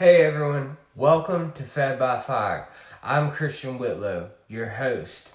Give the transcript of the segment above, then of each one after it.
Hey everyone, welcome to Fed by Fire. I'm Christian Whitlow, your host.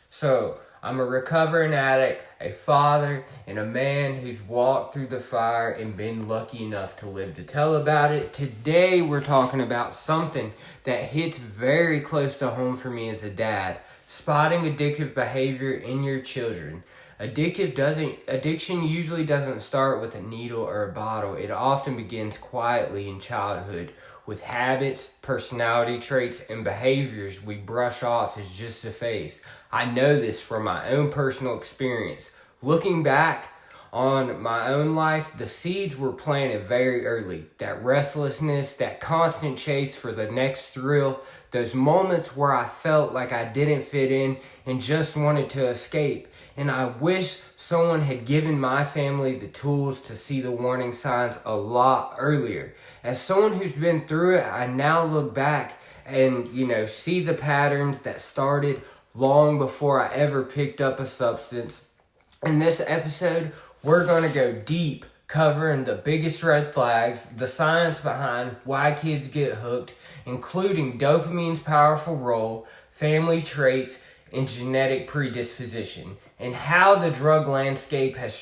So, I'm a recovering addict, a father, and a man who's walked through the fire and been lucky enough to live to tell about it. Today we're talking about something that hits very close to home for me as a dad: spotting addictive behavior in your children. Addiction usually doesn't start with a needle or a bottle. It often begins quietly in childhood with habits, personality traits, and behaviors we brush off as just a phase. I know this from my own personal experience. Looking back on my own life, the seeds were planted very early. That restlessness, that constant chase for the next thrill, those moments where I felt like I didn't fit in and just wanted to escape. And I wish someone had given my family the tools to see the warning signs a lot earlier. As someone who's been through it, I now look back and, see the patterns that started long before I ever picked up a substance. In this episode, we're going to go deep, covering the biggest red flags, the science behind why kids get hooked, including dopamine's powerful role, family traits, and genetic predisposition, and how the drug landscape has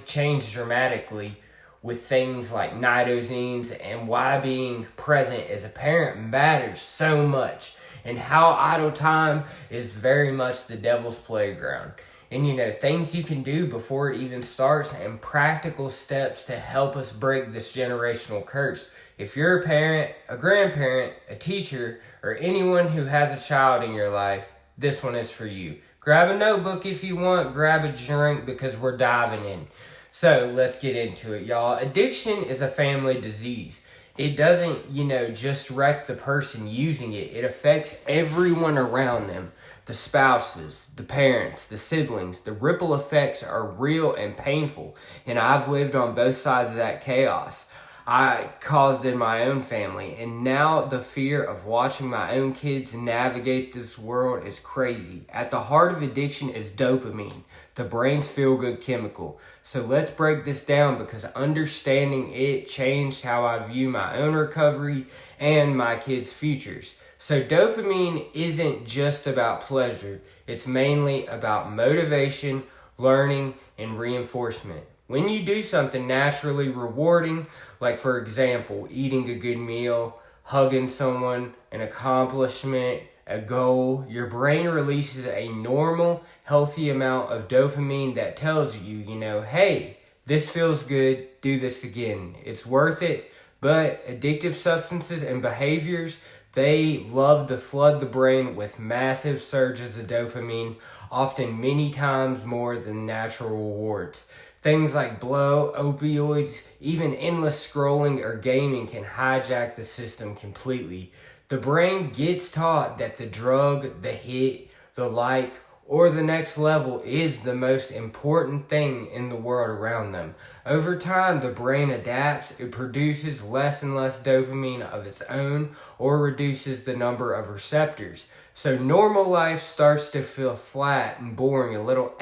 changed dramatically with things like nitazines, and why being present as a parent matters so much, and how idle time is very much the devil's playground. And things you can do before it even starts, and practical steps to help us break this generational curse. If you're a parent, a grandparent, a teacher, or anyone who has a child in your life, this one is for you. Grab a notebook if you want, grab a drink, because we're diving in. So let's get into it, y'all. Addiction is a family disease. It doesn't, just wreck the person using it. It affects everyone around them. The spouses, the parents, the siblings. The ripple effects are real and painful. And I've lived on both sides of that chaos I caused in my own family. And now the fear of watching my own kids navigate this world is crazy. At the heart of addiction is dopamine, the brain's feel-good chemical. So let's break this down, because understanding it changed how I view my own recovery and my kids' futures. So dopamine isn't just about pleasure. It's mainly about motivation, learning, and reinforcement. When you do something naturally rewarding, like for example, eating a good meal, hugging someone, an accomplishment, a goal, your brain releases a normal, healthy amount of dopamine that tells you, hey, this feels good, do this again. It's worth it. But addictive substances and behaviors, they love to flood the brain with massive surges of dopamine, often many times more than natural rewards. Things like blow, opioids, even endless scrolling or gaming can hijack the system completely. The brain gets taught that the drug, the hit, the like, or the next level is the most important thing in the world around them. Over time, the brain adapts. It produces less and less dopamine of its own, or reduces the number of receptors. So normal life starts to feel flat and boring, a little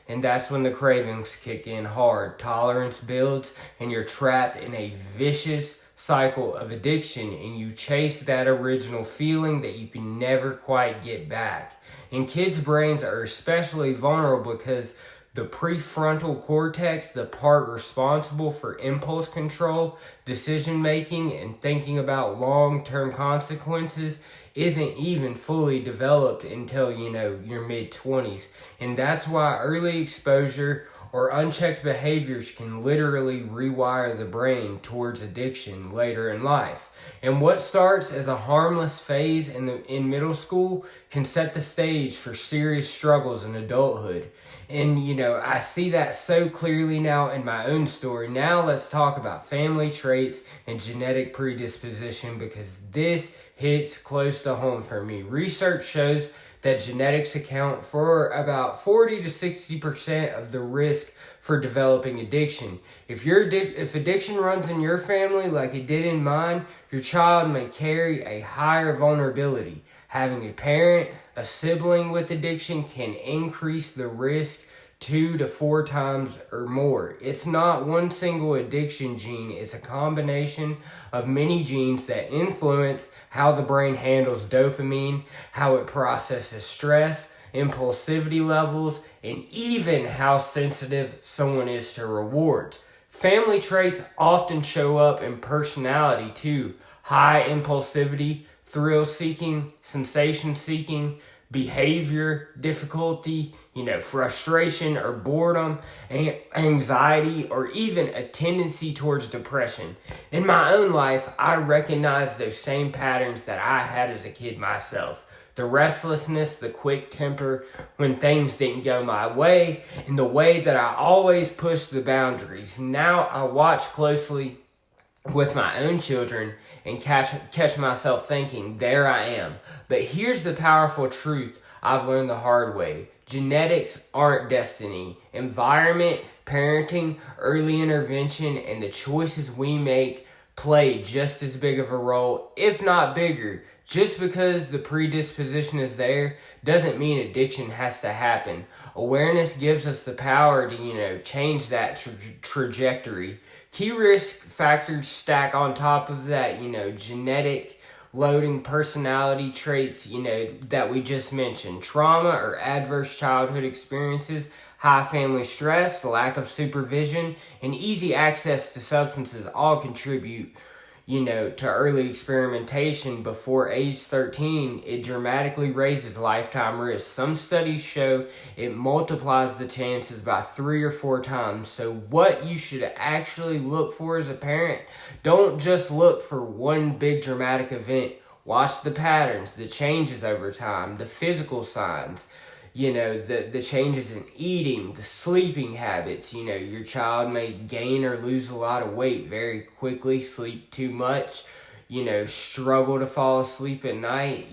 and that's when the cravings kick in hard. Tolerance builds, and you're trapped in a vicious cycle of addiction, and you chase that original feeling that you can never quite get back. And kids' brains are especially vulnerable because the prefrontal cortex, the part responsible for impulse control, decision making, and thinking about long-term consequences, isn't even fully developed until, your mid-20s. And that's why early exposure or unchecked behaviors can literally rewire the brain towards addiction later in life. And what starts as a harmless phase in middle school can set the stage for serious struggles in adulthood. And, I see that so clearly now in my own story. Now let's talk about family traits and genetic predisposition, because this hits close to home for me. Research shows that genetics account for about 40 to 60% of the risk for developing addiction. If addiction runs in your family like it did in mine, your child may carry a higher vulnerability. Having a parent, a sibling with addiction can increase the risk 2 to 4 times or more. It's not one single addiction gene, it's a combination of many genes that influence how the brain handles dopamine, how it processes stress, impulsivity levels, and even how sensitive someone is to rewards. Family traits often show up in personality too. High impulsivity, thrill-seeking, sensation-seeking, behavior difficulty, frustration or boredom, anxiety, or even a tendency towards depression. In my own life, I recognize those same patterns that I had as a kid myself. The restlessness, the quick temper when things didn't go my way, and the way that I always pushed the boundaries. Now I watch closely with my own children and catch myself thinking, there I am. But here's the powerful truth I've learned the hard way. Genetics aren't destiny. Environment, parenting, early intervention, and the choices we make play just as big of a role, if not bigger. Just because the predisposition is there doesn't mean addiction has to happen. Awareness gives us the power to, change that trajectory. Key risk factors stack on top of that, genetic loading, personality traits, that we just mentioned. Trauma or adverse childhood experiences, high family stress, lack of supervision, and easy access to substances all contribute to early experimentation. Before age 13, it dramatically raises lifetime risk. Some studies show it multiplies the chances by 3 or 4 times. So what you should actually look for as a parent, don't just look for one big dramatic event. Watch the patterns, the changes over time, the physical signs, the changes in eating, the sleeping habits. Your child may gain or lose a lot of weight very quickly, sleep too much, struggle to fall asleep at night,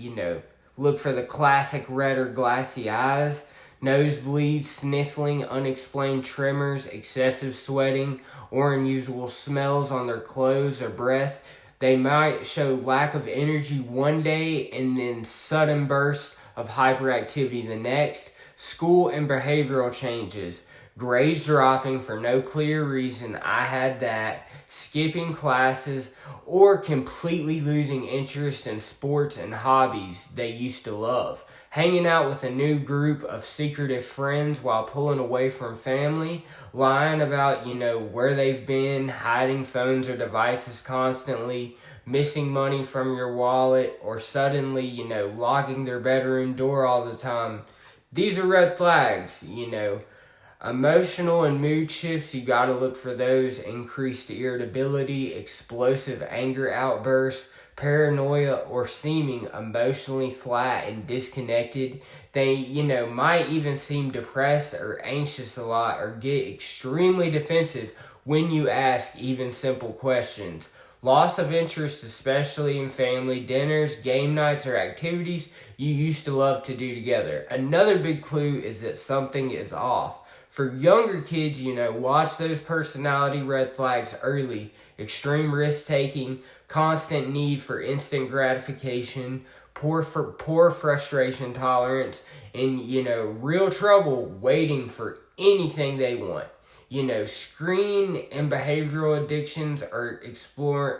look for the classic red or glassy eyes, nosebleeds, sniffling, unexplained tremors, excessive sweating, or unusual smells on their clothes or breath. They might show lack of energy one day and then sudden bursts of hyperactivity the next. School and behavioral changes, grades dropping for no clear reason. I had that. Skipping classes or completely losing interest in sports and hobbies they used to love. Hanging out with a new group of secretive friends while pulling away from family. Lying about, where they've been. Hiding phones or devices constantly. Missing money from your wallet. Or suddenly, locking their bedroom door all the time. These are red flags, Emotional and mood shifts, you gotta look for those. Increased irritability, explosive anger outbursts, paranoia, or seeming emotionally flat and disconnected. They, might even seem depressed or anxious a lot or get extremely defensive when you ask even simple questions. Loss of interest, especially in family dinners, game nights, or activities you used to love to do together. Another big clue is that something is off. For younger kids, watch those personality red flags early. Extreme risk-taking, constant need for instant gratification, poor frustration tolerance, and, real trouble waiting for anything they want. Screen and behavioral addictions are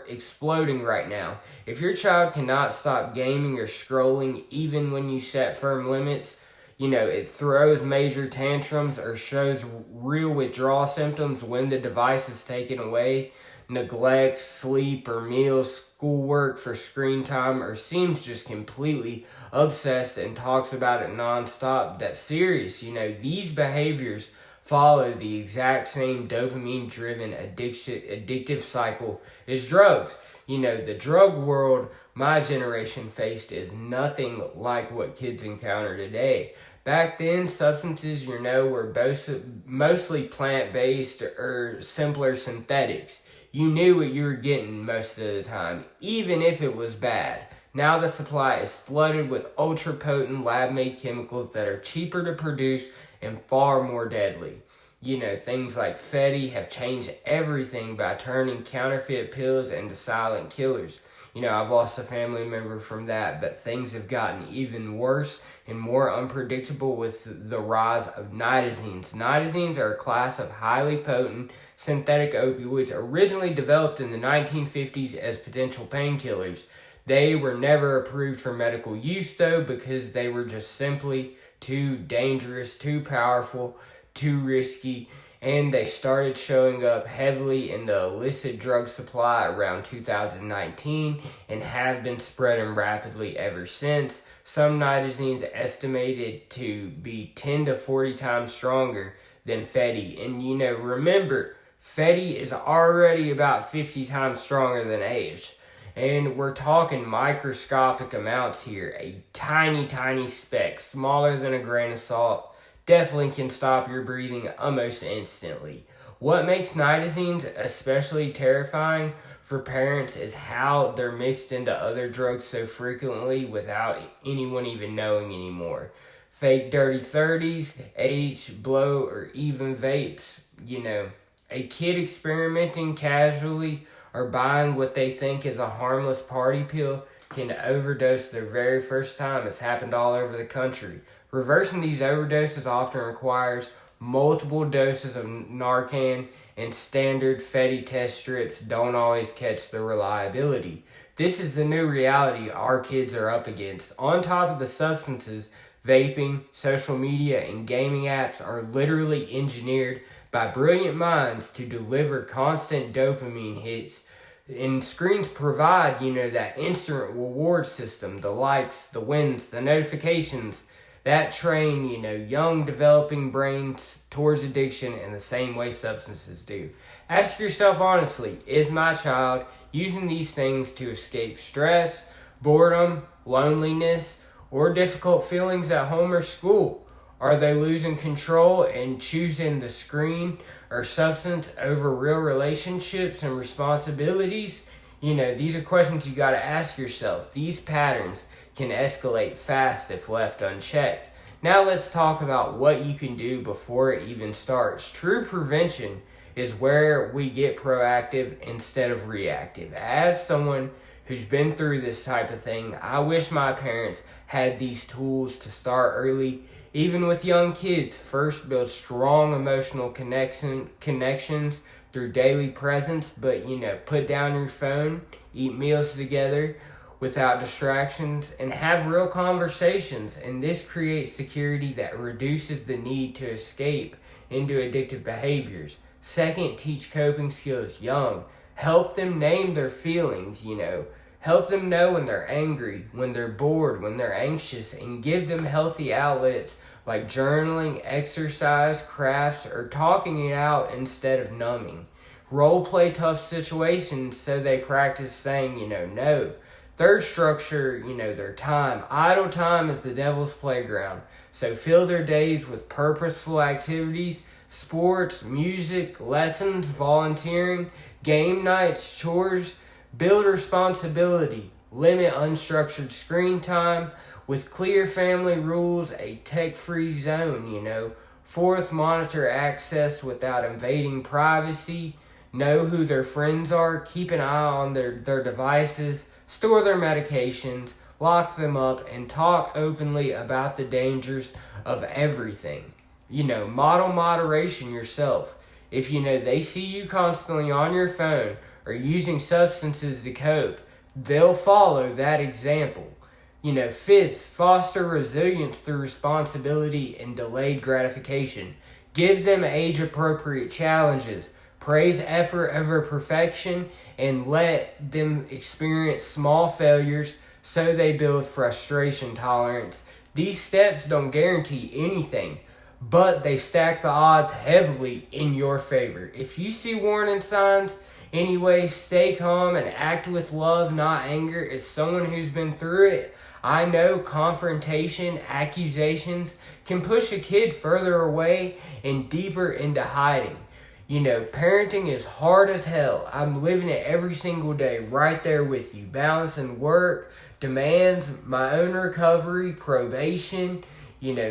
exploding right now. If your child cannot stop gaming or scrolling even when you set firm limits, it throws major tantrums or shows real withdrawal symptoms when the device is taken away, neglects sleep or meals, schoolwork for screen time, or seems just completely obsessed and talks about it nonstop, that's serious. These behaviors follow the exact same dopamine-driven addictive cycle as drugs. The drug world my generation faced is nothing like what kids encounter today. Back then, substances, were mostly plant-based or simpler synthetics. You knew what you were getting most of the time, even if it was bad. Now the supply is flooded with ultra-potent lab-made chemicals that are cheaper to produce and far more deadly. Things like Fetty have changed everything by turning counterfeit pills into silent killers. I've lost a family member from that, but things have gotten even worse and more unpredictable with the rise of nitazenes. Nitazenes are a class of highly potent synthetic opioids originally developed in the 1950s as potential painkillers. They were never approved for medical use, though, because they were just simply too dangerous, too powerful, too risky, and they started showing up heavily in the illicit drug supply around 2019 and have been spreading rapidly ever since. Some nitazenes estimated to be 10 to 40 times stronger than Fetty. And remember, Fetty is already about 50 times stronger than H. And we're talking microscopic amounts here. A tiny, tiny speck, smaller than a grain of salt, definitely can stop your breathing almost instantly. What makes nitazenes especially terrifying for parents is how they're mixed into other drugs so frequently without anyone even knowing anymore. Fake dirty 30s, H, blow, or even vapes. A kid experimenting casually or buying what they think is a harmless party pill can overdose their very first time. It's happened all over the country. Reversing these overdoses often requires multiple doses of Narcan, and standard Fetty test strips don't always catch the reliability. This is the new reality our kids are up against. On top of the substances, vaping, social media, and gaming apps are literally engineered by brilliant minds to deliver constant dopamine hits. And screens provide, that instant reward system, the likes, the wins, the notifications, that train, young developing brains towards addiction in the same way substances do. Ask yourself honestly, is my child using these things to escape stress, boredom, loneliness, or difficult feelings at home or school? Are they losing control and choosing the screen or substance over real relationships and responsibilities? These are questions you got to ask yourself. These patterns can escalate fast if left unchecked. Now let's talk about what you can do before it even starts. True prevention is where we get proactive instead of reactive. As someone who's been through this type of thing, I wish my parents had these tools to start early. Even with young kids, first build strong emotional connections through daily presence, but put down your phone, eat meals together without distractions, and have real conversations. And this creates security that reduces the need to escape into addictive behaviors. Second, teach coping skills young. Help them name their feelings, Help them know when they're angry, when they're bored, when they're anxious, and give them healthy outlets like journaling, exercise, crafts, or talking it out instead of numbing. Role play tough situations so they practice saying, no. Third, structure, their time. Idle time is the devil's playground. So fill their days with purposeful activities, sports, music, lessons, volunteering, game nights, chores. Build responsibility. Limit unstructured screen time with clear family rules, a tech-free zone, Fourth, monitor access without invading privacy. Know who their friends are. Keep an eye on their devices. Store their medications. Lock them up and talk openly about the dangers of everything. Model moderation yourself. If they see you constantly on your phone or using substances to cope, they'll follow that example. Fifth, foster resilience through responsibility and delayed gratification. Give them age-appropriate challenges. Praise effort over perfection, and let them experience small failures so they build frustration tolerance. These steps don't guarantee anything, but they stack the odds heavily in your favor. If you see warning signs, anyway, stay calm and act with love, not anger. As someone who's been through it, I know confrontation, accusations can push a kid further away and deeper into hiding. Parenting is hard as hell. I'm living it every single day right there with you. Balancing work, demands, my own recovery, probation,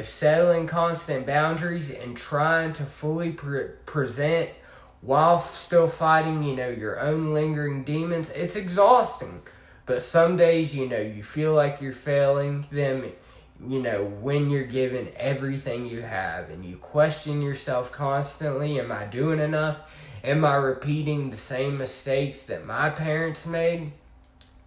settling constant boundaries and trying to fully present while still fighting, your own lingering demons. It's exhausting. But some days, you feel like you're failing them, when you're given everything you have, and you question yourself constantly. Am I doing enough? Am I repeating the same mistakes that my parents made?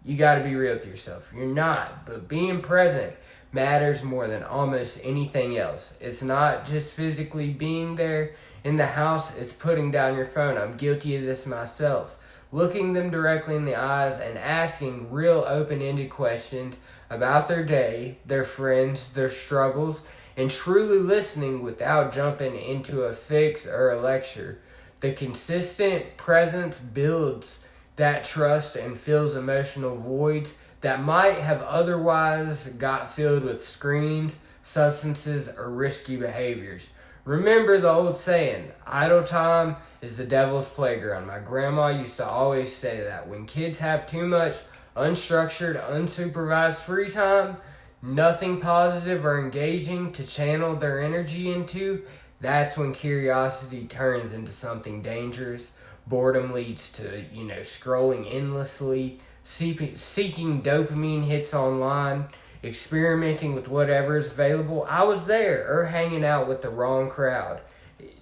You got to be real with yourself. You're not. But being present matters more than almost anything else. It's not just physically being there in the house. It's putting down your phone. I'm guilty of this myself. Looking them directly in the eyes and asking real open-ended questions about their day, their friends, their struggles, and truly listening without jumping into a fix or a lecture. The consistent presence builds that trust and fills emotional voids that might have otherwise got filled with screens, substances, or risky behaviors. Remember the old saying, idle time is the devil's playground. My grandma used to always say that. When kids have too much unstructured, unsupervised free time, nothing positive or engaging to channel their energy into, that's when curiosity turns into something dangerous. Boredom leads to, scrolling endlessly, seeking dopamine hits online, experimenting with whatever is available. I was there, or hanging out with the wrong crowd,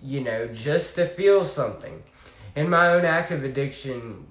just to feel something. In my own active addiction,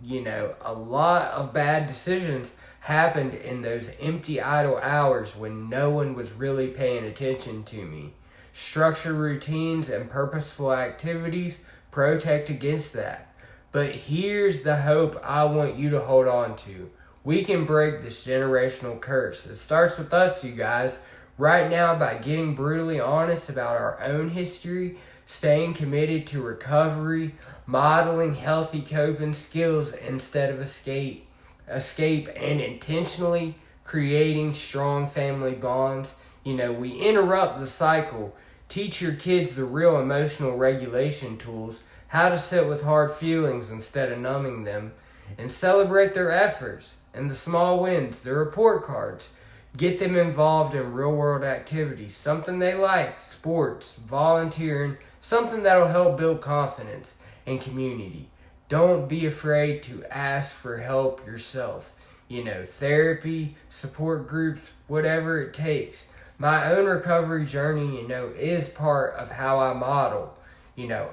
a lot of bad decisions happened in those empty, idle hours when no one was really paying attention to me. Structured routines and purposeful activities protect against that. But here's the hope I want you to hold on to. We can break this generational curse. It starts with us, you guys, right now by getting brutally honest about our own history, staying committed to recovery, modeling healthy coping skills instead of escape, and intentionally creating strong family bonds. We interrupt the cycle. Teach your kids the real emotional regulation tools, how to sit with hard feelings instead of numbing them, and celebrate their efforts and the small wins, the report cards. Get them involved in real-world activities, something they like, sports, volunteering, something that'll help build confidence and community. Don't be afraid to ask for help yourself. Therapy, support groups, whatever it takes. My own recovery journey, is part of how I model,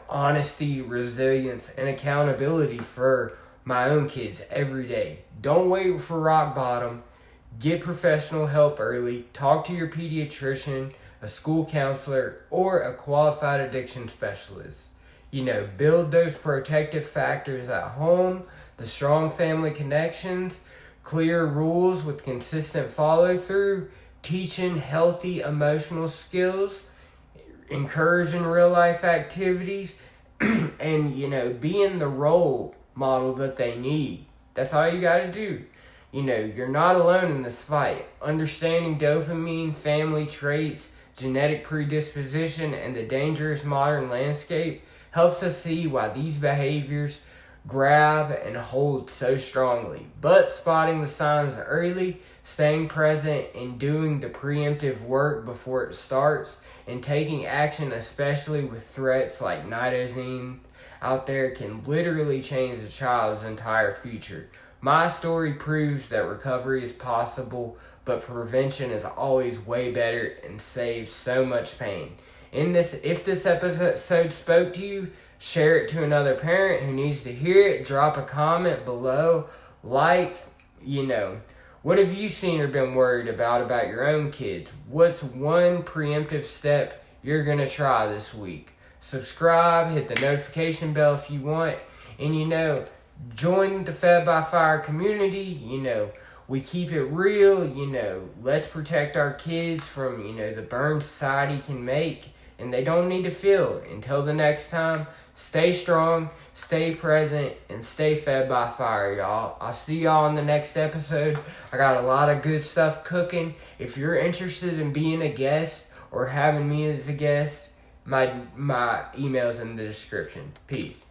honesty, resilience, and accountability for my own kids every day. Don't wait for rock bottom. Get professional help early. Talk to your pediatrician, a school counselor, or a qualified addiction specialist. Build those protective factors at home, the strong family connections, clear rules with consistent follow-through, teaching healthy emotional skills, encouraging real-life activities, and, being the role model that they need. That's all you got to do. You're not alone in this fight. Understanding dopamine, family traits, genetic predisposition, and the dangerous modern landscape helps us see why these behaviors grab and hold so strongly. But spotting the signs early, staying present, and doing the preemptive work before it starts, and taking action, especially with threats like nitazene out there, can literally change a child's entire future. My story proves that recovery is possible, but prevention is always way better and saves so much pain. If this episode spoke to you, share it to another parent who needs to hear it. Drop a comment below. What have you seen or been worried about your own kids? What's one preemptive step you're going to try this week? Subscribe, hit the notification bell if you want, and join the Fed by Fire community. We keep it real. Let's protect our kids from the burn society can make, and they don't need to feel. Until the next time, stay strong, stay present, and stay fed by fire, y'all. I'll see y'all in the next episode. I got a lot of good stuff cooking. If you're interested in being a guest or having me as a guest, my email's in the description. Peace.